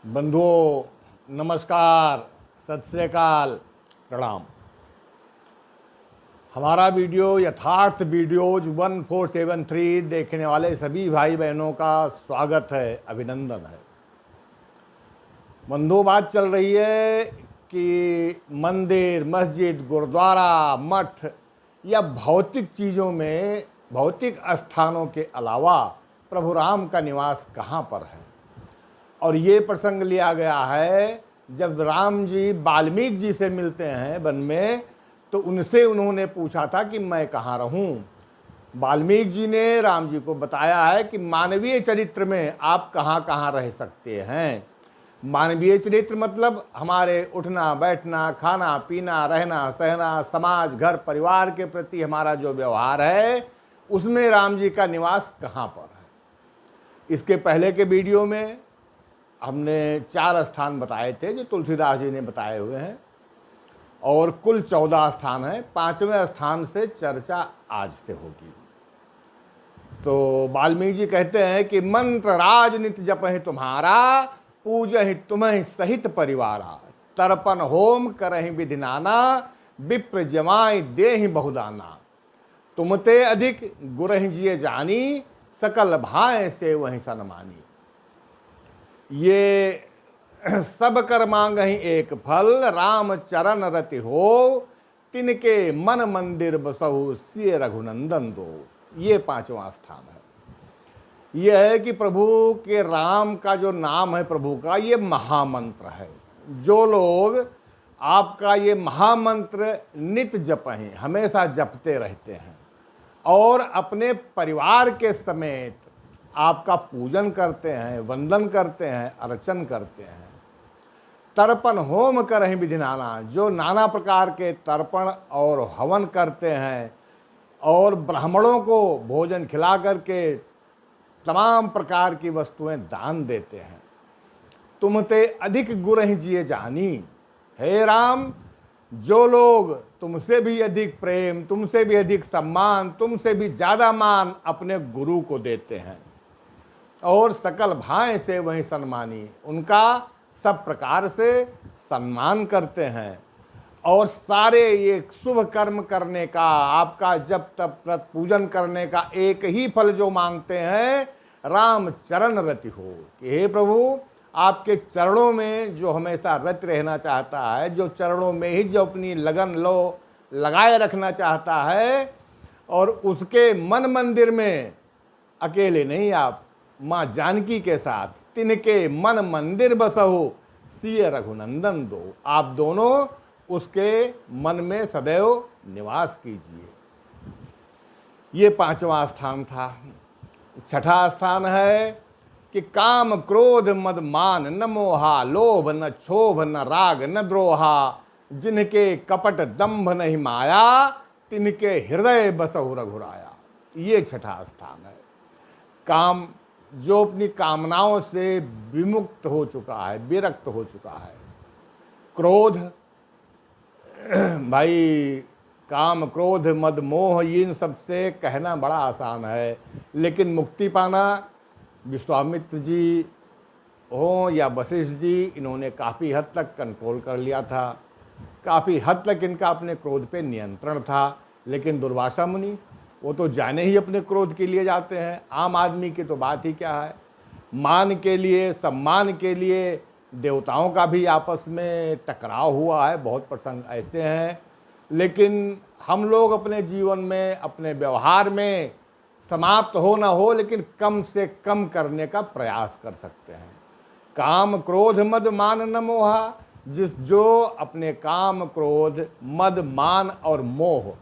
बंधुओं नमस्कार, सत श्री अकाल, प्रणाम। हमारा वीडियो यथार्थ वीडियोज 1473 देखने वाले सभी भाई बहनों का स्वागत है, अभिनंदन है। बंधुओं, बात चल रही है कि मंदिर, मस्जिद, गुरुद्वारा, मठ या भौतिक चीज़ों में, भौतिक स्थानों के अलावा प्रभु राम का निवास कहाँ पर है। और ये प्रसंग लिया गया है जब राम जी वाल्मीकि जी से मिलते हैं वन में, तो उनसे उन्होंने पूछा था कि मैं कहाँ रहूं। वाल्मीकि जी ने राम जी को बताया है कि मानवीय चरित्र में आप कहाँ कहाँ रह सकते हैं। मानवीय चरित्र मतलब हमारे उठना बैठना, खाना पीना, रहना सहना, समाज, घर परिवार के प्रति हमारा जो व्यवहार है, उसमें राम जी का निवास कहाँ पर है। इसके पहले के वीडियो में हमने 4 स्थान बताए थे जो तुलसीदास जी ने बताए हुए हैं, और कुल 14 स्थान है। 5वें स्थान से चर्चा आज से होगी। तो वाल्मीकि जी कहते हैं कि मंत्र राजनीत जपहि तुम्हारा, पूजहि तुम्हें सहित परिवारा, तर्पण होम करहि विधि नाना, विप्र जमाई देहि बहुदाना, तुमते अधिक गुरहि जिय जानी, सकल भाय से वही सनमानी। ये सब कर मांगहि एक फल, राम चरण रति हो, तिनके मन मंदिर बसहु, सिय रघुनंदन दो। ये 5वां स्थान है। यह है कि प्रभु के राम का जो नाम है प्रभु का, ये महामंत्र है। जो लोग आपका ये महामंत्र नित जपहें, हमेशा जपते रहते हैं और अपने परिवार के समेत आपका पूजन करते हैं, वंदन करते हैं, अर्चन करते हैं, तर्पण होम करहि विधि नाना, जो नाना प्रकार के तर्पण और हवन करते हैं और ब्राह्मणों को भोजन खिला करके तमाम प्रकार की वस्तुएं दान देते हैं, तुमते अधिक गुरहि जिय जानी। हे राम, जो लोग तुमसे भी अधिक प्रेम, तुमसे भी अधिक सम्मान, तुमसे भी ज़्यादा मान अपने गुरु को देते हैं और सकल भाय से वही सम्मानी, उनका सब प्रकार से सम्मान करते हैं, और सारे ये शुभ कर्म करने का, आपका जब तब व्रत पूजन करने का एक ही फल जो मांगते हैं, राम चरण रति हो, कि हे प्रभु आपके चरणों में जो हमेशा रत रहना चाहता है, जो चरणों में ही जो अपनी लगन लगाए रखना चाहता है, और उसके मन मंदिर में अकेले नहीं, आप माँ जानकी के साथ, तिनके मन मंदिर बसहु, सिय रघुनंदन दो, आप दोनों उसके मन में सदैव निवास कीजिए। ये 5वां स्थान था। 6ठा स्थान है कि काम क्रोध मद मान, न मोहा, लोभ न क्षोभ, न राग न द्रोहा, जिनके कपट दंभ नहीं माया, तिनके हृदय बसहु रघुराया। ये 6ठा स्थान है। काम, जो अपनी कामनाओं से विमुक्त हो चुका है, विरक्त हो चुका है। क्रोध, भाई काम क्रोध मद मोह, इन सबसे कहना बड़ा आसान है, लेकिन मुक्ति पाना, विश्वामित्र जी हो या वशिष्ठ जी, इन्होंने काफ़ी हद तक कंट्रोल कर लिया था, काफ़ी हद तक इनका अपने क्रोध पे नियंत्रण था। लेकिन दुर्वासा मुनि, वो तो जाने ही अपने क्रोध के लिए जाते हैं। आम आदमी की तो बात ही क्या है। मान के लिए, सम्मान के लिए देवताओं का भी आपस में टकराव हुआ है, बहुत प्रसंग ऐसे हैं। लेकिन हम लोग अपने जीवन में, अपने व्यवहार में समाप्त हो ना हो, लेकिन कम से कम करने का प्रयास कर सकते हैं। काम क्रोध मद मान न मोहा, जो अपने काम क्रोध मद मान और मोह,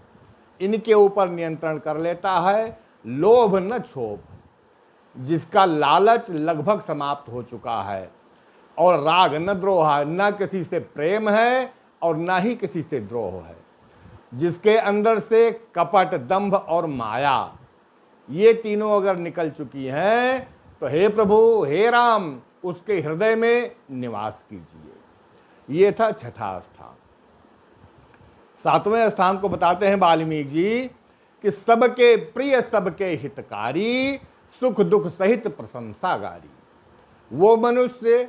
इनके ऊपर नियंत्रण कर लेता है। लोभ न क्षोभ, जिसका लालच लगभग समाप्त हो चुका है, और राग न द्रोह, न किसी से प्रेम है और न ही किसी से द्रोह है, जिसके अंदर से कपट, दंभ और माया, ये तीनों अगर निकल चुकी हैं, तो हे प्रभु, हे राम, उसके हृदय में निवास कीजिए। ये था 6ठा स्थान। 7वें स्थान को बताते हैं वाल्मीकि जी कि सबके प्रिय, सबके हितकारी, सुख दुख सहित प्रशंसागारी। वो मनुष्य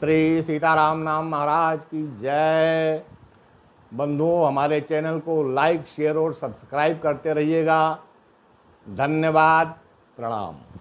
श्री सीताराम नाम महाराज की जय। बंधुओं, हमारे चैनल को लाइक, शेयर और सब्सक्राइब करते रहिएगा। धन्यवाद, प्रणाम।